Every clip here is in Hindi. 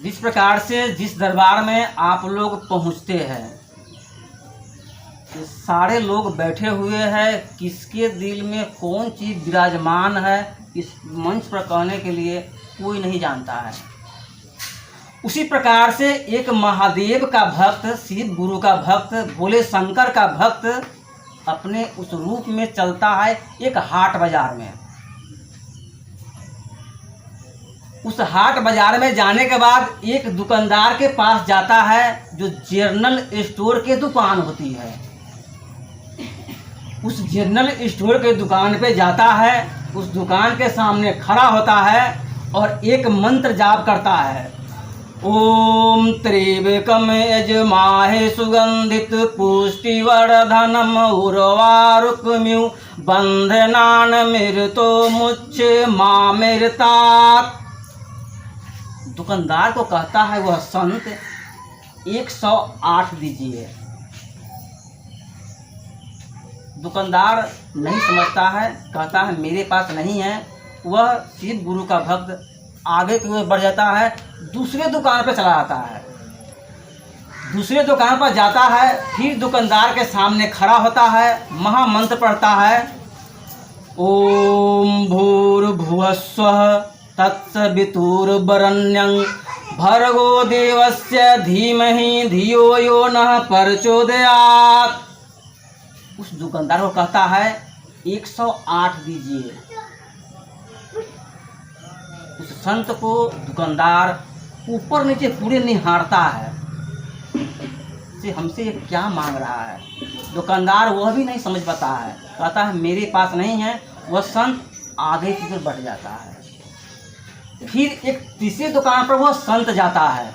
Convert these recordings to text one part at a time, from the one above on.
जिस प्रकार से जिस दरबार में आप लोग पहुंचते हैं, ये सारे लोग बैठे हुए हैं, किसके दिल में कौन चीज़ विराजमान है इस मंच पर कहने के लिए कोई नहीं जानता है। उसी प्रकार से एक महादेव का भक्त, शिव गुरु का भक्त, भोले शंकर का भक्त अपने उस रूप में चलता है एक हाट बाजार में। उस हाट बाजार में जाने के बाद एक दुकानदार के पास जाता है जो जनरल स्टोर के दुकान होती है। उस जनरल स्टोर के दुकान पे जाता है, उस दुकान के सामने खड़ा होता है और एक मंत्र जाप करता है। ओम त्रिविक्रम यजमाहे सुगंधित पुष्टिवर्धनम उर्वारुकम्यु बंधनान मृतो मुच्छ मामृतात्। दुकानदार को कहता है वह संत 108 दीजिए। दुकानदार नहीं समझता है, कहता है मेरे पास नहीं है। वह शिव गुरु का भक्त आगे की ओर बढ़ जाता है, दूसरे दुकान पर चला जाता है। दूसरे दुकान पर जाता है, फिर दुकानदार के सामने खड़ा होता है, महामंत्र पढ़ता है। ओम भूर्भुवस्वः तत्सवितुर्वरेण्यं भर्गो देवस्य धीमहि धियो यो नः प्रचोदयात्। उस दुकानदार को कहता है 108 दीजिए। उस संत को दुकानदार ऊपर नीचे पूरे निहारता है से हमसे ये क्या मांग रहा है। दुकानदार वह भी नहीं समझ पाता है, कहता है मेरे पास नहीं है। वह संत आगे की तरफ बढ़ जाता है। फिर एक तीसरी दुकान पर वह संत जाता है।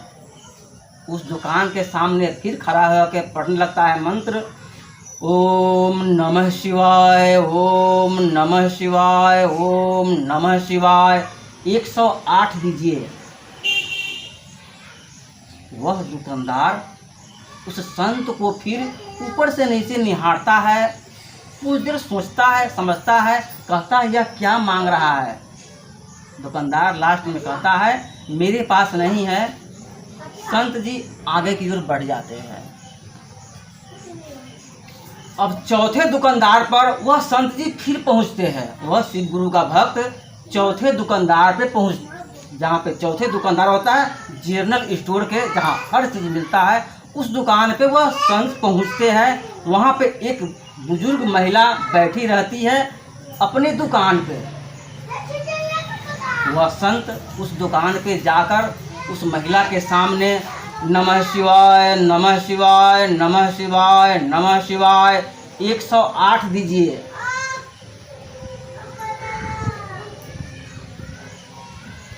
उस दुकान के सामने फिर खड़ा होकर पढ़ने लगता है मंत्र। ओम नमः शिवाय, ओम नमः शिवाय, ओम नमः शिवाय। 108 दीजिए। वह दुकानदार उस संत को फिर ऊपर से नीचे निहारता है, कुछ देर सोचता है, समझता है, कहता है यह क्या मांग रहा है। दुकानदार लास्ट में कहता है मेरे पास नहीं है। संत जी आगे की ओर बढ़ जाते हैं। अब चौथे दुकानदार पर वह संत जी फिर पहुंचते हैं। वह शिव गुरु का भक्त चौथे दुकानदार पे जहाँ पे चौथे दुकानदार होता है जनरल स्टोर के, जहाँ हर चीज़ मिलता है, उस दुकान पे वह संत पहुँचते हैं। वहाँ पे एक बुजुर्ग महिला बैठी रहती है अपनी दुकान पे। वह संत उस दुकान पे जाकर उस महिला के सामने नमः शिवाय, नमः शिवाय, नमः शिवाय, नमः शिवाय 108 दीजिए।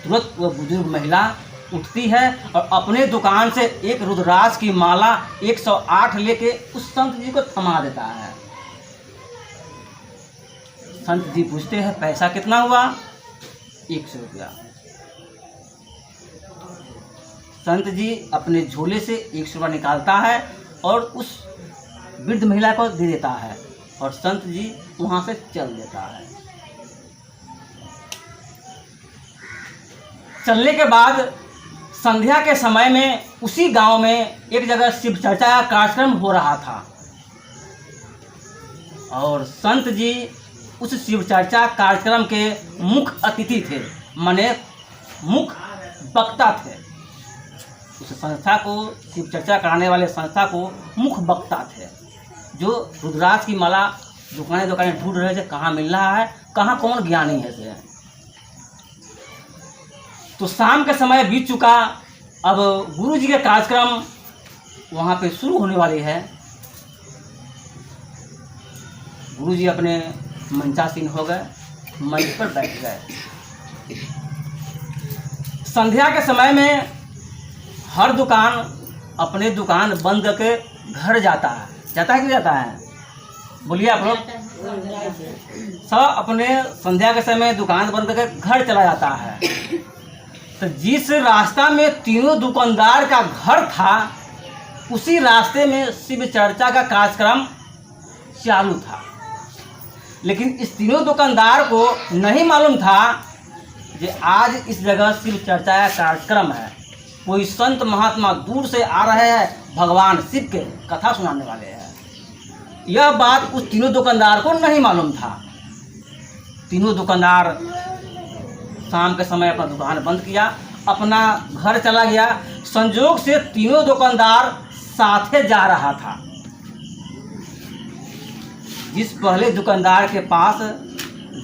तुरंत वह बुजुर्ग महिला उठती है और अपने दुकान से एक रुद्राक्ष की माला 108 लेके उस संत जी को थमा देता है। संत जी पूछते हैं पैसा कितना हुआ? 100 रुपया। संत जी अपने झोले से 100 रुपया निकालता है और उस वृद्ध महिला को दे देता है और संत जी वहाँ से चल देता है। चलने के बाद संध्या के समय में उसी गांव में एक जगह शिव चर्चा का कार्यक्रम हो रहा था और संत जी उस शिव चर्चा कार्यक्रम के मुख्य अतिथि थे, माने मुख्य वक्ता थे। उस संस्था को, शिव चर्चा कराने वाले संस्था को मुख्य वक्ता थे, जो रुद्राक्ष की माला दुकानें दुकानें ढूंढ रहे थे, कहाँ मिल रहा है, कहाँ कौन ज्ञानी है से। तो शाम का समय बीत चुका। अब गुरु जी के कार्यक्रम वहाँ पे शुरू होने वाले है। गुरु जी अपने मंचासीन हो गए, मंच पर बैठ गए। संध्या के समय में हर दुकान अपने दुकान बंद करके घर जाता है कि जाता है? बोलिए आप लोग। सब अपने संध्या के समय दुकान बंद करके घर चला जाता है। तो जिस रास्ता में तीनों दुकानदार का घर था, उसी रास्ते में शिव चर्चा का कार्यक्रम चालू था। लेकिन इस तीनों दुकानदार को नहीं मालूम था कि आज इस जगह शिव चर्चा का कार्यक्रम है। कोई संत महात्मा दूर से आ रहे हैं, भगवान शिव के कथा सुनाने वाले हैं। यह बात उस तीनों दुकानदार को नहीं मालूम था। तीनों दुकानदार शाम के समय अपना दुकान बंद किया, अपना घर चला गया। संजोग से तीनों दुकानदार साथे जा रहा था। जिस पहले दुकानदार के पास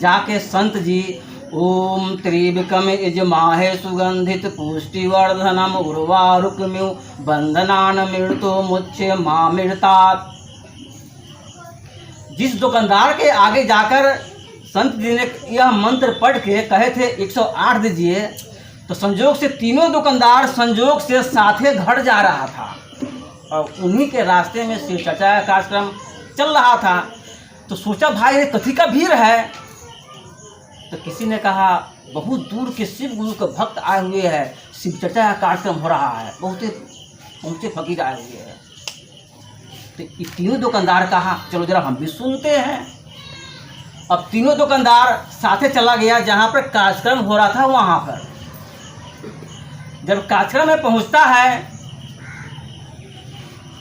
जाके संत जी ओम त्रिविक्रम यजमाहे सुगंधित पुष्टिवर्धनम उर्वारुकम्यु बंधनान मृतो मुच्य मामृतात्, जिस दुकानदार के आगे जाकर संत जी ने यह मंत्र पढ़ के कहे थे 108 दीजिए, तो संजोग से तीनों दुकानदार संजोग से साथे घर जा रहा था और उन्हीं के रास्ते में शिव चर्चा का कार्यक्रम चल रहा था। तो सोचा भाई ये कथी का भीड़ है। तो किसी ने कहा बहुत दूर के शिव गुरु के भक्त आए हुए हैं, शिव चर्चा का कार्यक्रम हो रहा है, बहुत ऊंचे फकीर आए हुए हैं। तो ये तीनों दुकानदार कहा चलो जरा हम भी सुनते हैं। अब तीनों दुकानदार साथे चला गया जहाँ पर कार्यक्रम हो रहा था। वहाँ पर जब कार्यक्रम में पहुँचता है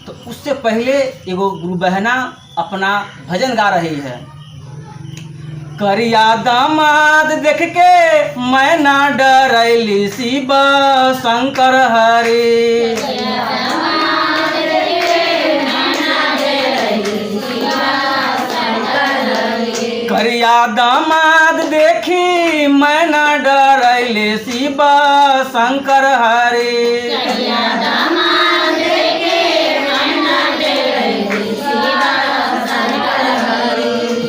तो उससे पहले एगो गुरु बहना अपना भजन गा रही है। करिया दामाद देख के मैं ना डरैली शिव शंकर हरि, करिया दामाद देखी मैं ना डरैली शिव शंकर हरि,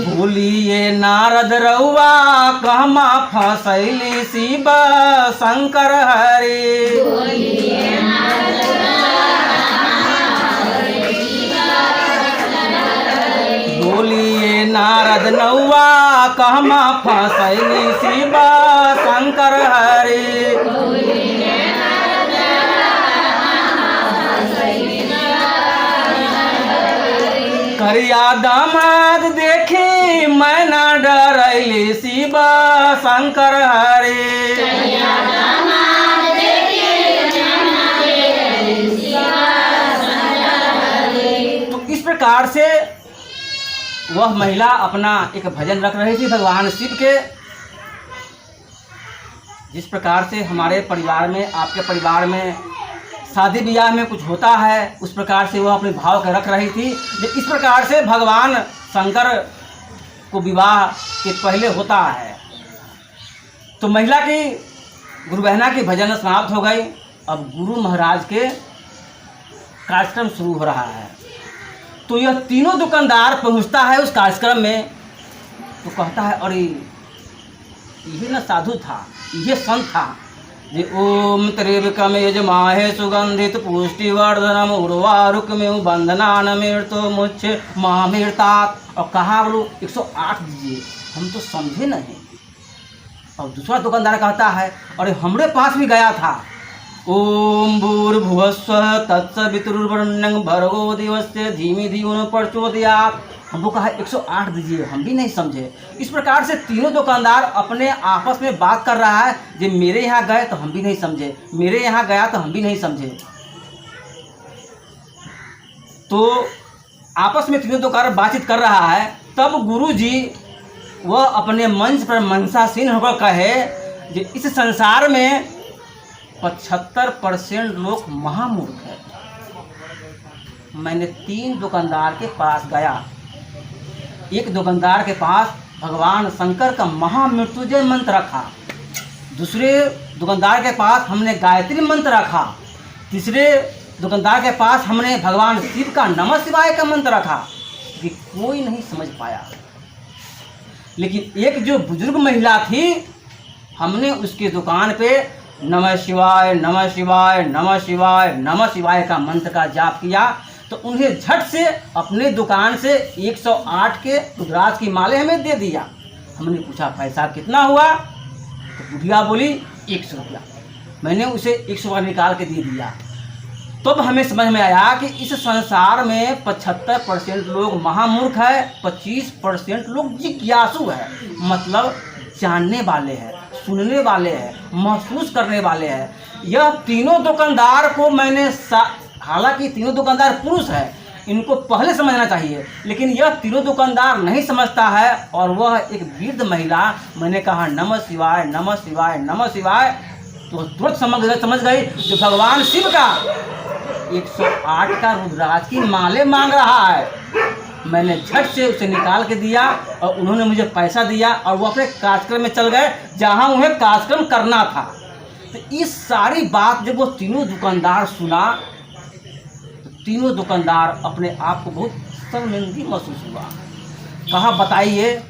बोलिए नारद रउआ कहमा फसैली शिव शंकर हरि, बोलिए नारद नौआ कहमा फसैली शिव शंकर हरि, करिया दामाद देखी मैं ना डरैली शिव शंकर हरि। तो इस प्रकार से वह महिला अपना एक भजन रख रही थी भगवान शिव के। जिस प्रकार से हमारे परिवार में, आपके परिवार में शादी ब्याह में कुछ होता है, उस प्रकार से वह अपने भाव के रख रही थी। इस प्रकार से भगवान शंकर को विवाह के पहले होता है। तो महिला की, गुरु बहना की भजन समाप्त हो गई। अब गुरु महाराज के कार्यक्रम शुरू हो रहा है। तो यह तीनों दुकानदार पहुंचता है उस कार्यक्रम में, तो कहता है अरे यही न साधु था, यह संत था जे ओम त्रिविक्रम यजमाहे सुगंधित पुष्टिवर्धनम उर्वारुकम्यु बंधनान मृतो मुच्य मामृतात्। और कहा बोलो 108 दीजिए, हम तो समझे नहीं। और दूसरा दुकानदार कहता है अरे हमरे पास भी गया था, ओम भूर्भुवस्वः तत्सवितुर्वरेण्यं भर्गो देवस्य धीमी धियो प्रचोदयात्। हमको कहा 108 दीजिए, हम भी नहीं समझे। इस प्रकार से तीनों दुकानदार अपने आपस में बात कर रहा है कि मेरे यहाँ गए तो हम भी नहीं समझे, मेरे यहाँ गया तो हम भी नहीं समझे। तो आपस में तीनों दुकानदार बातचीत कर रहा है। तब गुरु जी वह अपने मंच पर मनसासीन होकर कहे कि इस संसार में 75% लोग महामूर्ख है। मैंने 3 दुकानदार के पास गया। एक दुकानदार के पास भगवान शंकर का महामृत्युंजय मंत्र रखा, दूसरे दुकानदार के पास हमने गायत्री मंत्र रखा, तीसरे दुकानदार के पास हमने भगवान शिव का नमः शिवाय का मंत्र रखा, कि कोई नहीं समझ पाया। लेकिन एक जो बुजुर्ग महिला थी, हमने उसके दुकान पे नमः शिवाय नमः शिवाय नमः शिवाय नमः शिवाय का मंत्र का जाप किया, तो उन्हें झट से अपने दुकान से 108 के रुद्राक्ष की माले हमें दे दिया। हमने पूछा पैसा कितना हुआ, तो बुढ़िया बोली 100 रुपया। मैंने उसे 100 रुपया निकाल के दे दिया। तब हमें समझ में आया कि इस संसार में 75% लोग महामूर्ख है, 25% लोग जिज्ञासु है, मतलब जानने वाले हैं, सुनने वाले हैं, महसूस करने वाले हैं। यह तीनों दुकानदार को मैंने हालांकि तीनों दुकानदार पुरुष है, इनको पहले समझना चाहिए, लेकिन यह तीनों दुकानदार नहीं समझता है। और वह एक वृद्ध महिला, मैंने कहा नमः शिवाय नमः शिवाय नमः शिवाय, तो तुरंत समझ गई जो भगवान शिव का 108 का रुद्राक्ष की माले मांग रहा है। मैंने झट से उसे निकाल के दिया और उन्होंने मुझे पैसा दिया और वो अपने कार्यक्रम में चल गए जहाँ उन्हें कार्यक्रम करना था। तो इस सारी बात जब वो तीनों दुकानदार सुना तो तीनों दुकानदार अपने आप को बहुत शर्मिंदगी महसूस हुआ। कहा बताइए,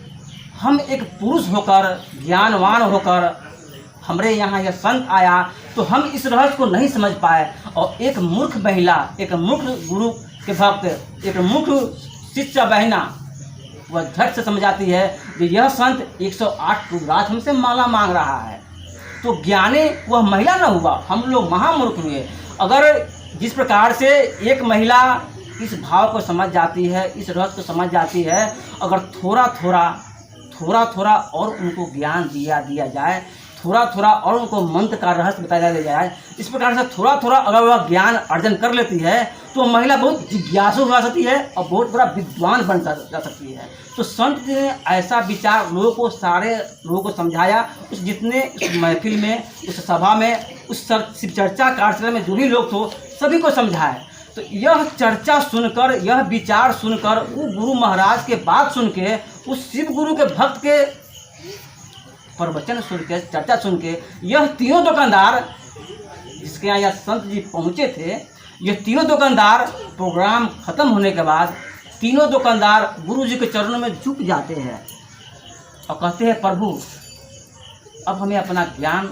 हम एक पुरुष होकर, ज्ञानवान होकर हमारे यहाँ यह संत आया तो हम इस रहस्य को नहीं समझ पाए, और एक मूर्ख महिला, एक मूर्ख गुरु के भक्त, एक मूर्ख शिष्य बहना, वह झट से समझाती है कि यह संत 108 रुद्राक्ष हमसे माला मांग रहा है। तो ज्ञानी वह महिला न हुआ, हम लोग महामूर्ख हुए। अगर जिस प्रकार से एक महिला इस भाव को समझ जाती है, इस रहस्य को समझ जाती है, अगर थोड़ा थोड़ा और उनको ज्ञान दिया जाए, थोड़ा और उनको मंत्र का रहस्य बताया जाए, इस प्रकार से थोड़ा अगर वह ज्ञान अर्जन कर लेती है तो महिला बहुत जिज्ञासु हो सकती है और बहुत बड़ा विद्वान बन जा सकती है। तो संत ने ऐसा विचार सारे लोगों को समझाया। उस जितने उस महफिल में, उस सभा में, उस शिव चर्चा कार्यक्रम में जो भी लोग थे सभी को समझाए। तो यह चर्चा सुनकर, यह विचार सुनकर, वो गुरु महाराज के बात सुन के, उस शिव गुरु के भक्त के प्रवचन सुन के, चर्चा सुन के, यह तीनों दुकानदार जिसके यहाँ यह संत जी पहुँचे थे, ये तीनों दुकानदार प्रोग्राम खत्म होने के बाद तीनों दुकानदार गुरु जी के चरणों में झुक जाते हैं और कहते हैं प्रभु अब हमें अपना ज्ञान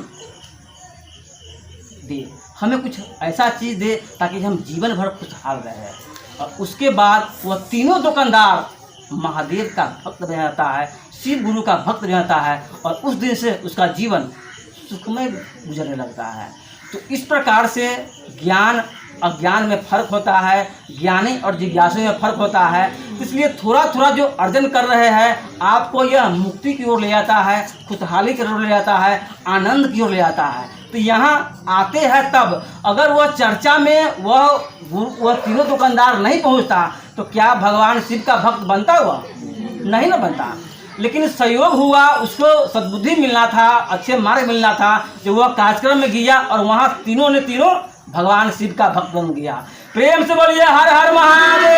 दे, हमें कुछ ऐसा चीज़ दे ताकि हम जीवन भर खुशहाल रहे। और उसके बाद वह तीनों दुकानदार महादेव का भक्त बन जाता है, शिव गुरु का भक्त बन जाता है, और उस दिन से उसका जीवन सुखमय गुजरने लगता है। तो इस प्रकार से ज्ञान अज्ञान में फर्क होता है, ज्ञानी और जिज्ञासु में फर्क होता है। इसलिए थोड़ा जो अर्जन कर रहे हैं आपको यह मुक्ति की ओर ले जाता है, खुशहाली की ओर ले जाता है, आनंद की ओर ले जाता है। तो यहाँ आते हैं तब अगर वह चर्चा में वह तीनों दुकानदार नहीं पहुँचता तो क्या भगवान शिव का भक्त बनता हुआ? नहीं ना बनता। लेकिन सहयोग हुआ, उसको सद्बुद्धि मिलना था, अच्छे मार्ग मिलना था, जो वह कार्यक्रम में गया और वहाँ तीनों भगवान शिव का भक्त बन गया। प्रेम से बोलिए हर हर महादेव।